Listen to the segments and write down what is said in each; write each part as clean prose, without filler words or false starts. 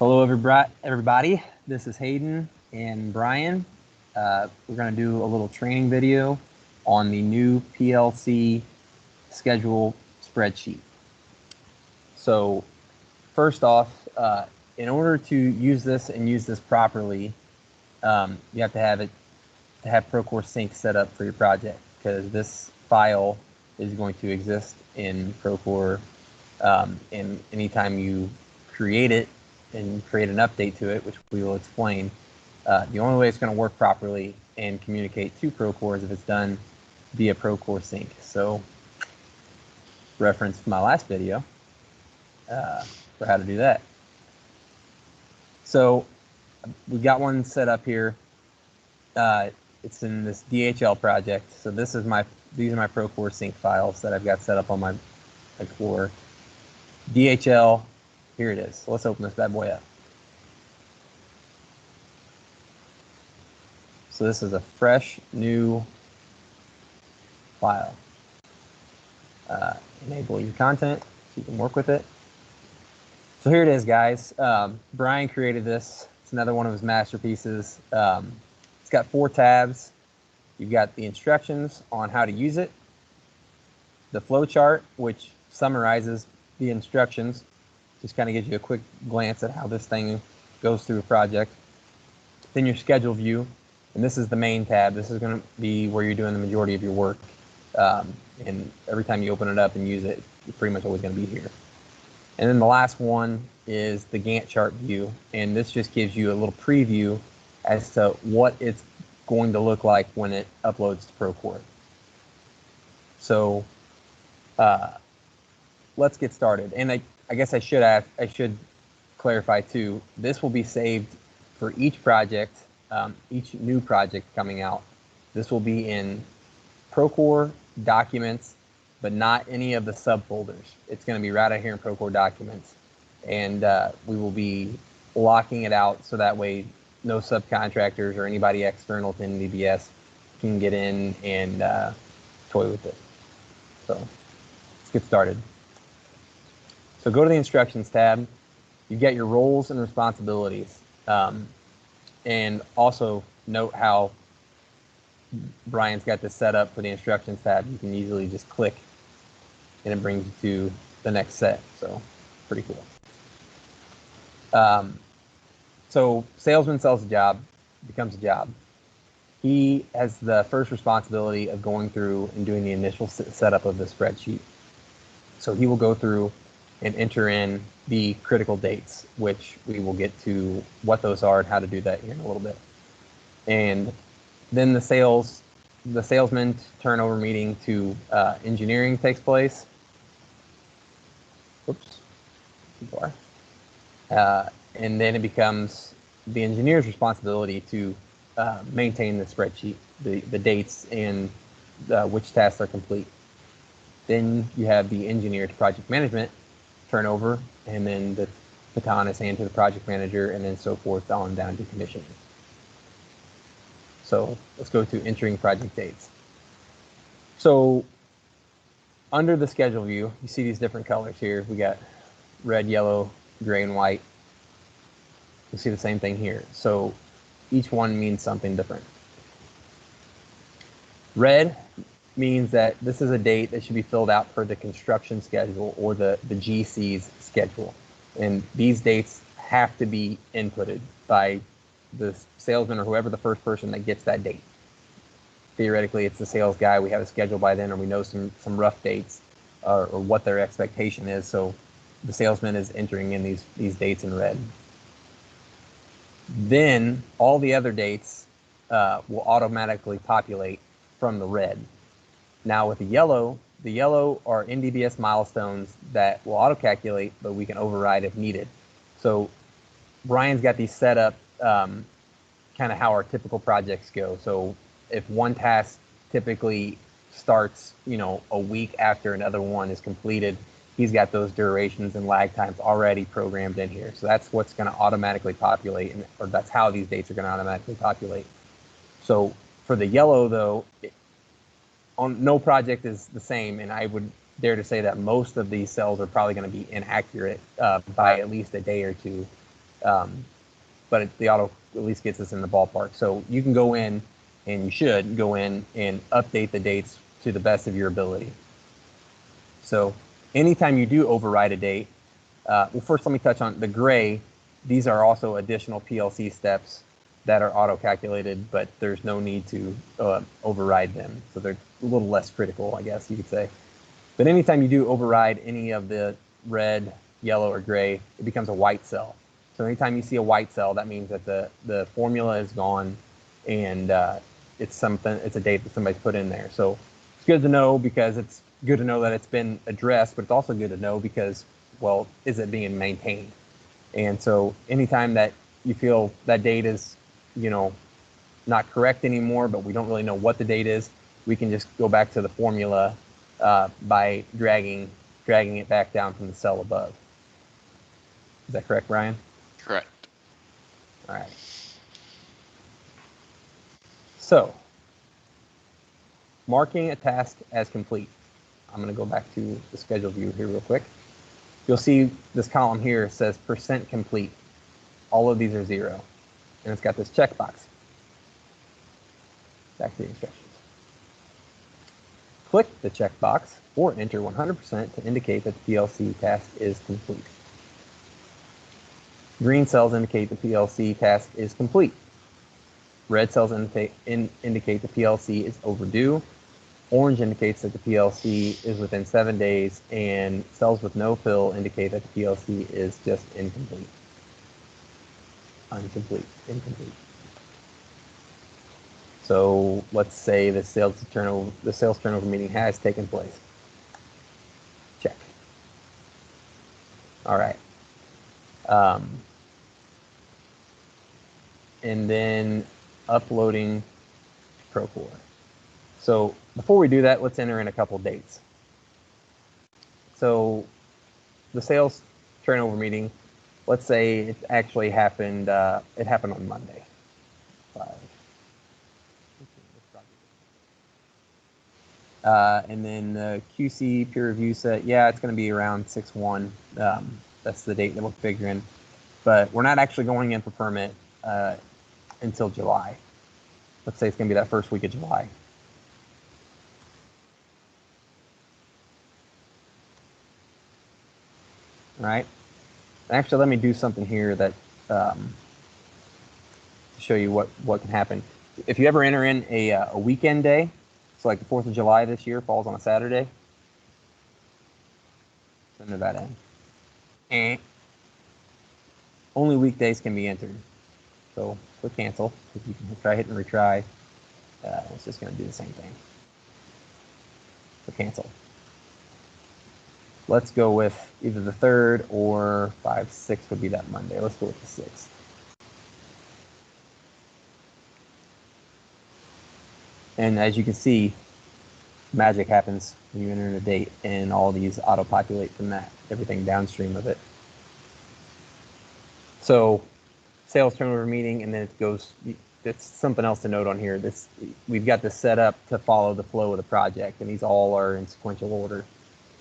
Hello, everybody. This is Hayden and Brian. We're going to do a little training video on the new PLC schedule spreadsheet. So first off, in order to use this and use this properly, you have to have Procore Sync set up for your project, because this file is going to exist in Procore, and anytime you create it and create an update to it, which we will explain, the only way it's going to work properly and communicate to Procore is if it's done via Procore Sync. So reference my last video for how to do that. So we've got one set up here. It's in this DHL project. So these are my Procore Sync files that I've got set up on my Explorer. DHL, here it is. So let's open this bad boy up. So this is a fresh, new file. Enable your content so you can work with it. So here it is, guys. Brian created this. It's another one of his masterpieces. It's got 4 tabs. You've got the instructions on how to use it, the flow chart, which summarizes the instructions, just kind of gives you a quick glance at how this thing goes through a project. Then your schedule view, and this is the main tab. This is going to be where you're doing the majority of your work, and every time you open it up and use it, you're pretty much always going to be here. And then the last one is the Gantt chart view, and this just gives you a little preview as to what it's going to look like when it uploads to Procore. So let's get started. And I guess I should clarify too, this will be saved for each project, each new project coming out. This will be in Procore Documents, but not any of the subfolders. It's going to be right out here in Procore Documents. And we will be locking it out so that way no subcontractors or anybody external to NDBS can get in and toy with it. So let's get started. So go to the Instructions tab. You get your roles and responsibilities. And also note how Brian's got this set up for the Instructions tab. You can easily just click and it brings you to the next set. So pretty cool. So salesman sells a job, becomes a job. He has the first responsibility of going through and doing the initial setup of the spreadsheet. So he will go through and enter in the critical dates, which we will get to what those are and how to do that here in a little bit. And then the salesman turnover meeting to engineering takes place. Oops, too far. And then it becomes the engineer's responsibility to maintain the spreadsheet, the dates and which tasks are complete. Then you have the engineer to project management turnover, and then the baton is handed to the project manager, and then so forth on down to commissioning. So let's go to entering project dates. So under the schedule view, you see these different colors here. We got red, yellow, gray, and white. You see the same thing here. So each one means something different. Red means that this is a date that should be filled out for the construction schedule or the GC's schedule. And these dates have to be inputted by the salesman or whoever the first person that gets that date. Theoretically, it's the sales guy. We have a schedule by then, or we know some rough dates or what their expectation is. So the salesman is entering in these dates in red. Then all the other dates will automatically populate from the red. Now with the yellow are NDBS milestones that will auto-calculate, but we can override if needed. So Brian's got these set up kind of how our typical projects go. So if one task typically starts, a week after another one is completed, he's got those durations and lag times already programmed in here. So that's what's going to automatically populate, or that's how these dates are going to automatically populate. So for the yellow, though, no project is the same, and I would dare to say that most of these cells are probably going to be inaccurate by at least a day or two. but the auto at least gets us in the ballpark. So you can go in, and you should go in and update the dates to the best of your ability. So anytime you do override a date, well, first let me touch on the gray. These are also additional PLC steps that are auto-calculated, but there's no need to override them. So they're a little less critical, I guess you could say. But anytime you do override any of the red, yellow, or gray, it becomes a white cell. So anytime you see a white cell, that means that the formula is gone, and it's a date that somebody's put in there. So it's good to know, because it's good to know that it's been addressed, but it's also good to know because, well, is it being maintained? And so anytime that you feel that date is, not correct anymore, but we don't really know what the date is, we can just go back to the formula by dragging it back down from the cell above. Is that correct, Brian? Correct. All right. So, marking a task as complete. I'm going to go back to the schedule view here real quick. You'll see this column here says % complete. All of these are 0. And it's got this checkbox. Back to the instructions. Click the checkbox or enter 100% to indicate that the PLC task is complete. Green cells indicate the PLC task is complete. Red cells indicate the PLC is overdue. Orange indicates that the PLC is within 7 days, and cells with no fill indicate that the PLC is just incomplete. Incomplete. So let's say the sales turnover meeting has taken place. Check. All right. And then uploading Procore. So before we do that, let's enter in a couple dates. So the sales turnover meeting, let's say it actually happened. It happened on Monday. And then the QC peer review set, yeah, it's going to be around 6/1. That's the date that we're figuring. But we're not actually going in for permit until July. Let's say it's going to be that first week of July. All right. Actually, let me do something here that to show you what can happen. If you ever enter in a weekend day, so like the 4th of July this year falls on a Saturday, enter that in. Only weekdays can be entered. So click cancel. If you can try hitting retry, it's just going to do the same thing. So cancel. Let's go with either the 3rd or 5, 6 would be that Monday. Let's go with the 6th. And as you can see, magic happens when you enter in a date, and all these auto-populate from that, everything downstream of it. So sales turnover meeting, and then it goes, it's something else to note on here. We've got this set up to follow the flow of the project, and these all are in sequential order.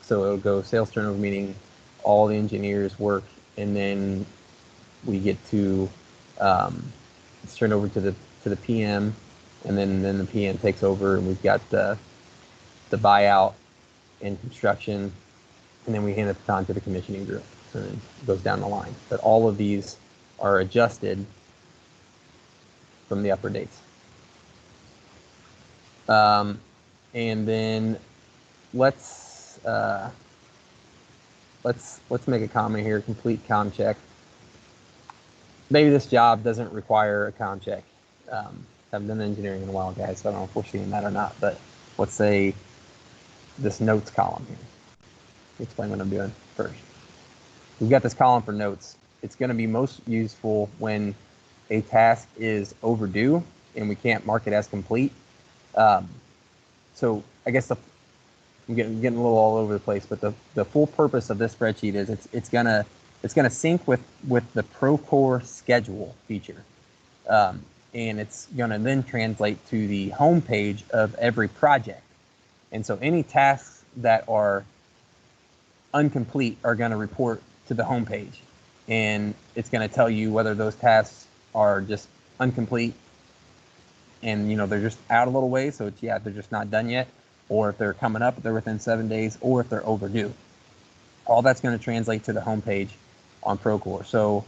So it'll go sales turnover meeting, all the engineers work, and then we get to it's turned over to the PM, and then the PM takes over, and we've got the buyout and construction, and then we hand the baton to the commissioning group, and then it goes down the line. But all of these are adjusted from the upper dates. And then let's make a comment here. Complete comm check. Maybe this job doesn't require a comm check. Haven't done engineering in a while, guys, so I don't know if we're seeing that or not. But let's say this notes column here. Explain what I'm doing first. We've got this column for notes. It's going to be most useful when a task is overdue and we can't mark it as complete. So I guess I'm getting a little all over the place, but the full purpose of this spreadsheet is it's gonna sync with the Procore schedule feature, and it's gonna then translate to the home page of every project. And so any tasks that are incomplete are gonna report to the home page, and it's going to tell you whether those tasks are just incomplete and they're just out a little way, so it's, they're just not done yet, or if they're coming up, if they're within 7 days, or if they're overdue. All that's going to translate to the homepage on Procore. So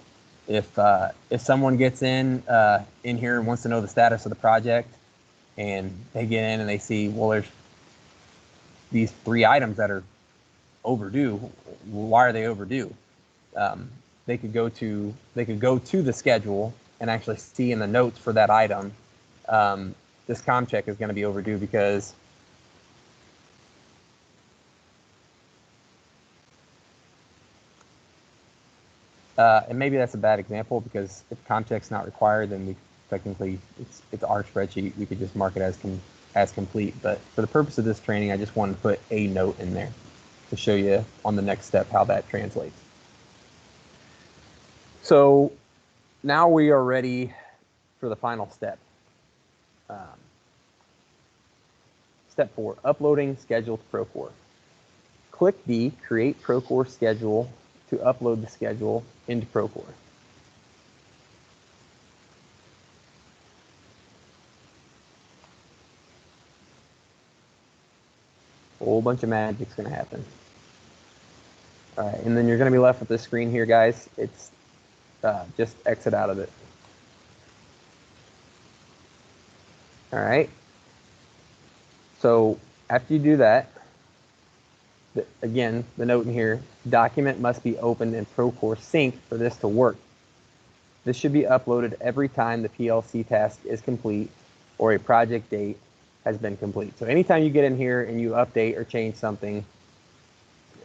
if someone gets in here and wants to know the status of the project, and they get in and they see, well, there's these 3 items that are overdue. Why are they overdue? They could go to the schedule and actually see in the notes for that item, this comm check is going to be overdue because and maybe that's a bad example, because if comm check's not required, then we technically it's our spreadsheet. We could just mark it as complete. But for the purpose of this training, I just wanted to put a note in there to show you on the next step how that translates. So now we are ready for the final step. Step 4, uploading schedule to Procore. Click the Create Procore Schedule to upload the schedule into Procore. A whole bunch of magic's going to happen. All right, and then you're going to be left with this screen here, guys. It's just exit out of it. All right. So after you do that, again, the note in here, document must be opened in Procore Sync for this to work. This should be uploaded every time the PLC task is complete or a project date has been complete. So anytime you get in here and you update or change something,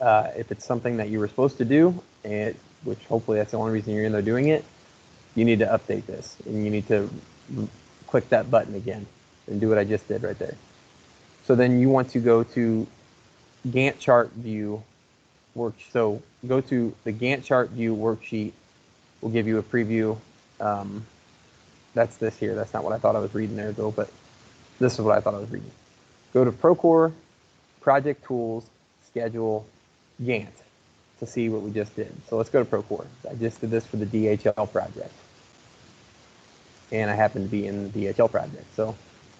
if it's something that you were supposed to do, which hopefully that's the only reason you're in there doing it, you need to update this, and you need to click that button again and do what I just did right there. So then you want to go to Gantt chart view work. So go to the Gantt chart view worksheet. We'll give you a preview. That's this here. That's not what I thought I was reading there though, but this is what I thought I was reading. Go to Procore, Project Tools, Schedule, Gantt to see what we just did. So let's go to Procore. I just did this for the DHL project. And I happen to be in the DHL project. So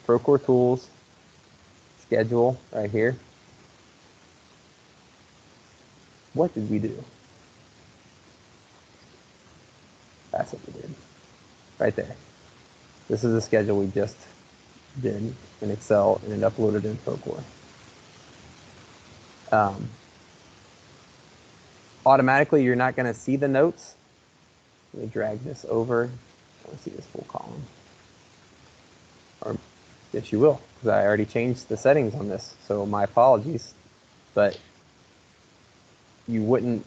Procore Tools, Schedule right here. What did we do? That's what we did. Right there. This is the schedule we just did in Excel and it uploaded in Procore. Automatically, you're not going to see the notes. Let me drag this over. I want to see this full column. Or yes, you will, because I already changed the settings on this. So my apologies, but you wouldn't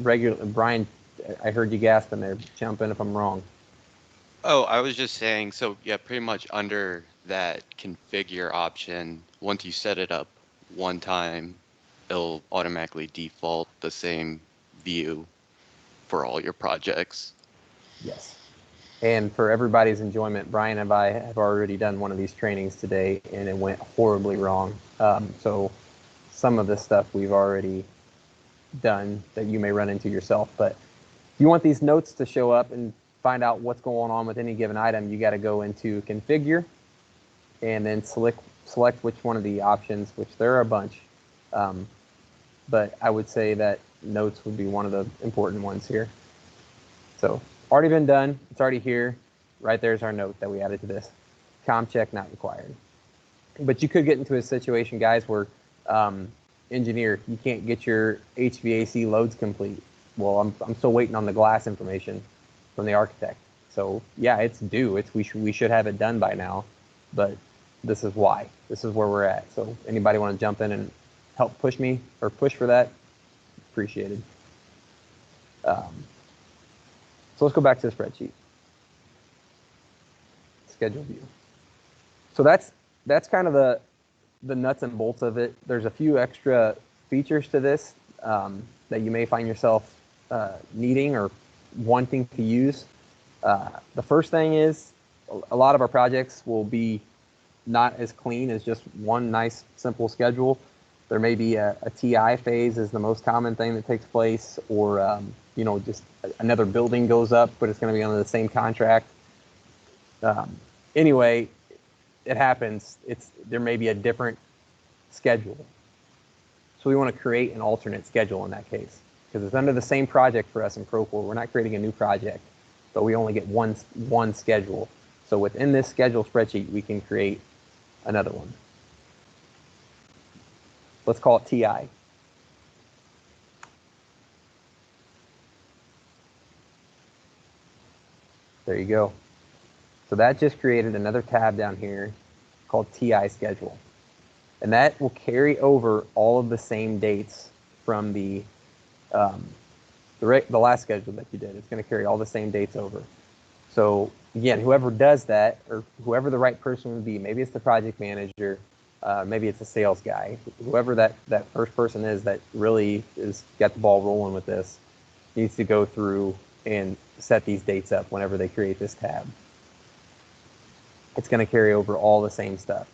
regularly. Brian, I heard you gasping there. Jump in if I'm wrong. Oh, I was just saying, so yeah, pretty much under that configure option, once you set it up one time, it'll automatically default the same view for all your projects. Yes. And for everybody's enjoyment, Brian and I have already done one of these trainings today, and it went horribly wrong. So some of this stuff we've already done that you may run into yourself. But if you want these notes to show up and find out what's going on with any given item, you got to go into Configure and then select which one of the options, which there are a bunch. But I would say that notes would be one of the important ones here. So already been done. It's already here. Right there's our note that we added to this. Comm check not required. But you could get into a situation, guys, where engineer, you can't get your HVAC loads complete. Well, I'm still waiting on the glass information from the architect. So yeah, it's due. We should have it done by now, but this is why. This is where we're at. So anybody want to jump in and help push me or push for that? Appreciated. So let's go back to the spreadsheet. Schedule view. So that's kind of the nuts and bolts of it. There's a few extra features to this that you may find yourself needing or wanting to use. The first thing is a lot of our projects will be not as clean as just one nice simple schedule. There may be a TI phase is the most common thing that takes place, or just another building goes up, but it's going to be under the same contract. Anyway, it happens. There may be a different schedule. So we want to create an alternate schedule in that case, because it's under the same project for us in Procore. We're not creating a new project, but we only get one schedule. So within this schedule spreadsheet, we can create another one. Let's call it TI. There you go. So that just created another tab down here called TI schedule. And that will carry over all of the same dates from the last schedule that you did. It's going to carry all the same dates over. So again, whoever does that, or whoever the right person would be, maybe it's the project manager, maybe it's a sales guy, whoever that first person is that really is got the ball rolling with this, needs to go through and set these dates up whenever they create this tab. It's going to carry over all the same stuff.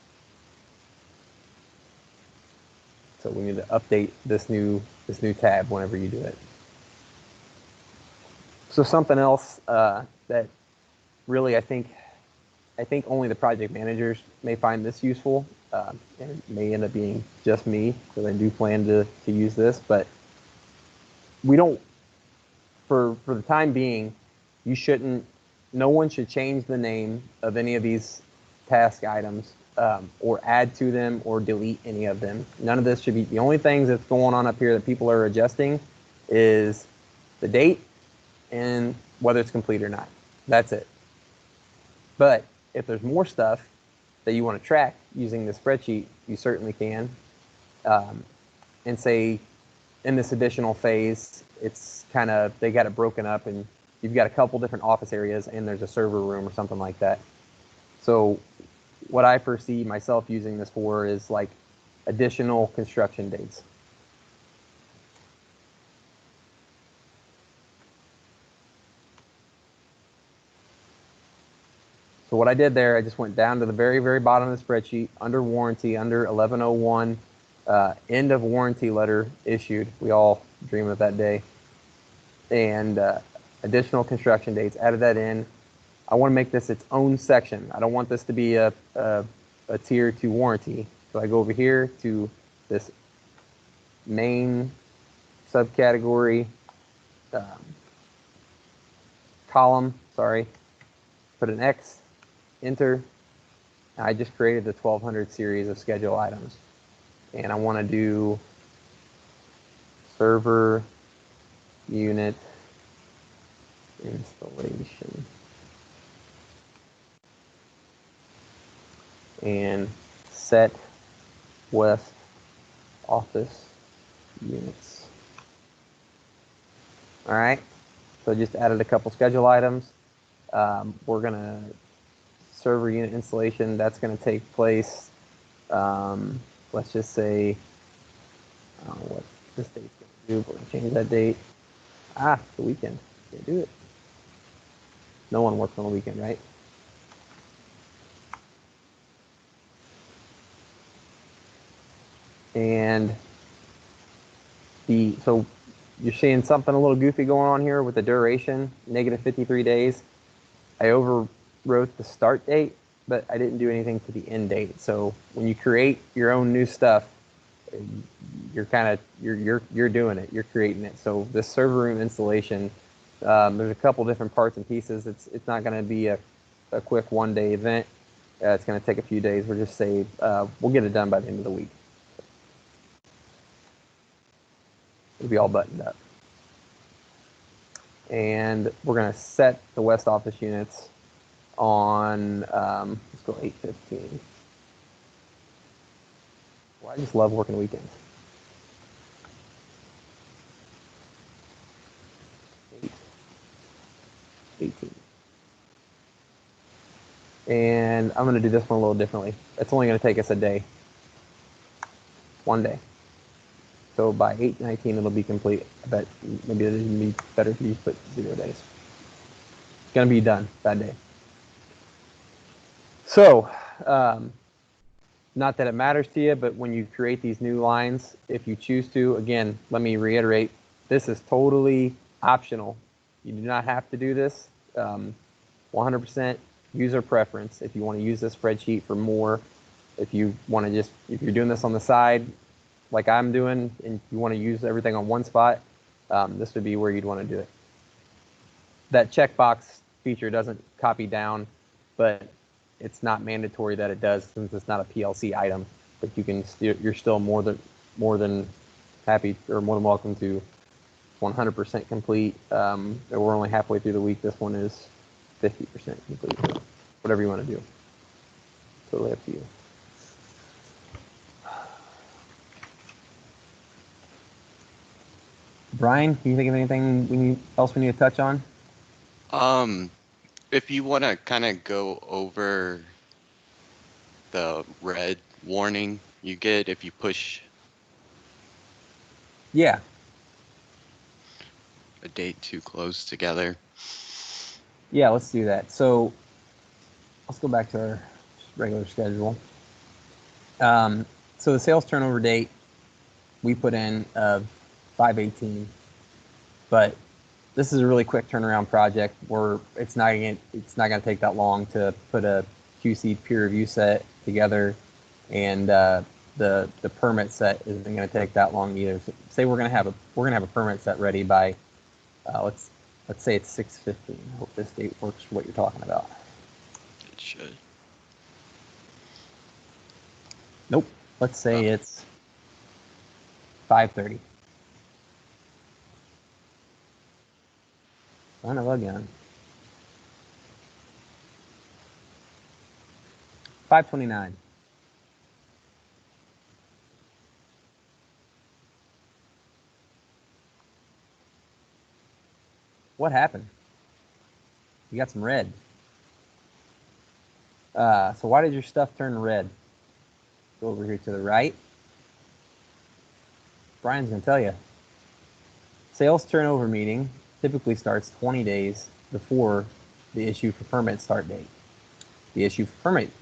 So we need to update this new tab whenever you do it. So something else that really I think only the project managers may find this useful, and it may end up being just me, because I do plan to use this, but we don't, for the time being, no one should change the name of any of these task items, or add to them or delete any of them. None of this should be, the only things that's going on up here that people are adjusting is the date and whether it's complete or not. That's it. But if there's more stuff that you want to track using the spreadsheet, you certainly can. And say in this additional phase, it's kind of, they got it broken up and you've got a couple different office areas and there's a server room or something like that. So what I foresee myself using this for is like additional construction dates. So what I did there, I just went down to the very, very bottom of the spreadsheet, under warranty, under 1101, end of warranty letter issued. We all dream of that day. And additional construction dates, added that in. I want to make this its own section. I don't want this to be a tier 2 warranty. So I go over here to this main subcategory column, put an X, enter. I just created the 1200 series of schedule items. And I want to do server unit installation. And set west office units. All right, so just added a couple schedule items. We're gonna server unit installation. That's gonna take place. Let's just say, I don't know what this date's gonna do, but we're gonna change that date. The weekend. Can't do it. No one works on the weekend, right? And so you're seeing something a little goofy going on here with the duration, negative 53 days. I overwrote the start date, but I didn't do anything to the end date. So when you create your own new stuff, you're doing it, you're creating it. So this server room installation, there's a couple different parts and pieces. It's not going to be a quick one-day event. It's going to take a few days. We'll just say we'll get it done by the end of the week. It'll be all buttoned up. And we're going to set the West Office units on, let's go 8:15. Well, I just love working weekends. 8:18. And I'm going to do this one a little differently. It's only going to take us a day. One day. So by 8:19, it'll be complete. I bet maybe it'd be better if you put 0 days. It's going to be done that day. So, not that it matters to you, but when you create these new lines, if you choose to, again, let me reiterate, this is totally optional. You do not have to do this. 100% user preference. If you want to use this spreadsheet for more, if you want to just, if you're doing this on the side, like I'm doing, and you want to use everything on one spot, this would be where you'd want to do it. That checkbox feature doesn't copy down, but it's not mandatory that it does since it's not a PLC item. But you can, you're still more than happy or more than welcome to 100% complete. We're only halfway through the week. This one is 50% complete. So whatever you want to do, totally up to you. Brian, can you think of anything else we need to touch on? If you want to kind of go over the red warning you get if you push Yeah. a date too close together. Yeah, let's do that. So let's go back to our regular schedule. So the sales turnover date we put in 5/18, but this is a really quick turnaround project where it's not going to take that long to put a QC peer review set together, and the permit set isn't going to take that long either. So say we're going to have a permit set ready by let's say it's 6/15. I hope this date works for what you're talking about. It should. Nope. Let's say it's 5:30. Son of a gun. 5:29. What happened? You got some red. So why did your stuff turn red? Go over here to the right. Brian's going to tell you. Sales turnover meeting typically starts 20 days before the issue for permit start date. The issue for permit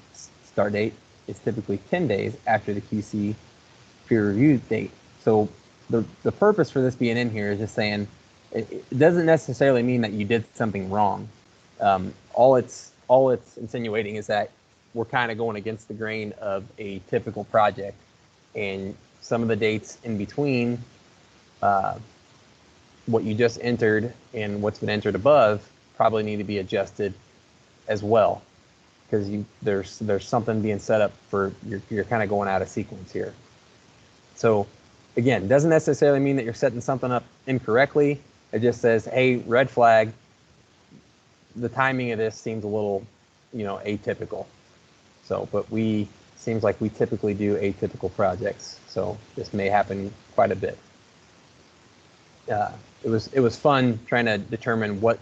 start date is typically 10 days after the QC peer review date. So the purpose for this being in here is just saying it doesn't necessarily mean that you did something wrong. All it's insinuating is that we're kind of going against the grain of a typical project, and some of the dates in between what you just entered and what's been entered above probably need to be adjusted as well, because there's something being set up for you're kind of going out of sequence here. So again, doesn't necessarily mean that you're setting something up incorrectly. It just says, hey, red flag, the timing of this seems a little, atypical. So, but seems like we typically do atypical projects. So this may happen quite a bit. It was fun trying to determine what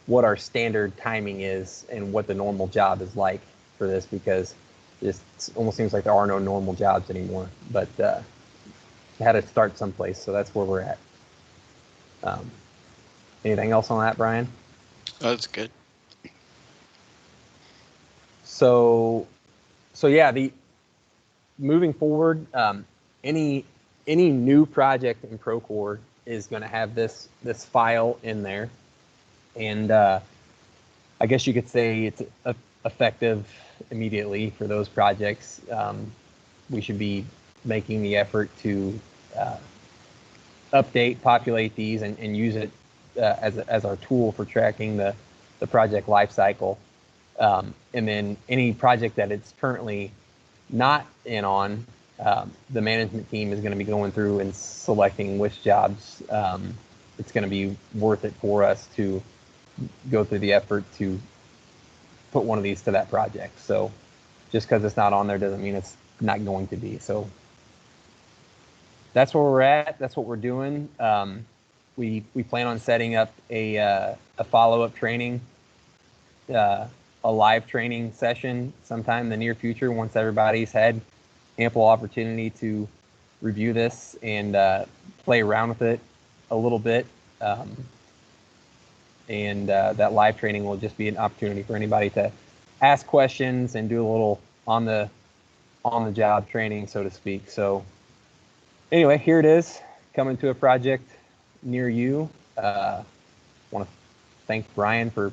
our standard timing is and what the normal job is like for this, because it almost seems like there are no normal jobs anymore. But had to start someplace, so that's where we're at. Anything else on that, Brian? Oh, that's good. So yeah, moving forward, any new project in Procore is going to have this file in there, and I guess you could say it's effective immediately for those projects. We should be making the effort to update, populate these, and use it as our tool for tracking the project lifecycle. And then any project that it's currently not in on, the management team is going to be going through and selecting which jobs it's going to be worth it for us to go through the effort to put one of these to that project. So just because it's not on there doesn't mean it's not going to be. So that's where we're at. That's what we're doing. We plan on setting up a follow-up training, a live training session sometime in the near future once everybody's had ample opportunity to review this and play around with it a little bit. And that live training will just be an opportunity for anybody to ask questions and do a little on the job training, so to speak. So anyway, here it is, coming to a project near you. Want to thank Brian for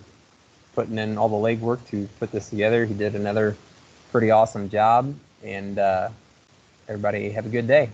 putting in all the legwork to put this together. He did another pretty awesome job, and everybody have a good day.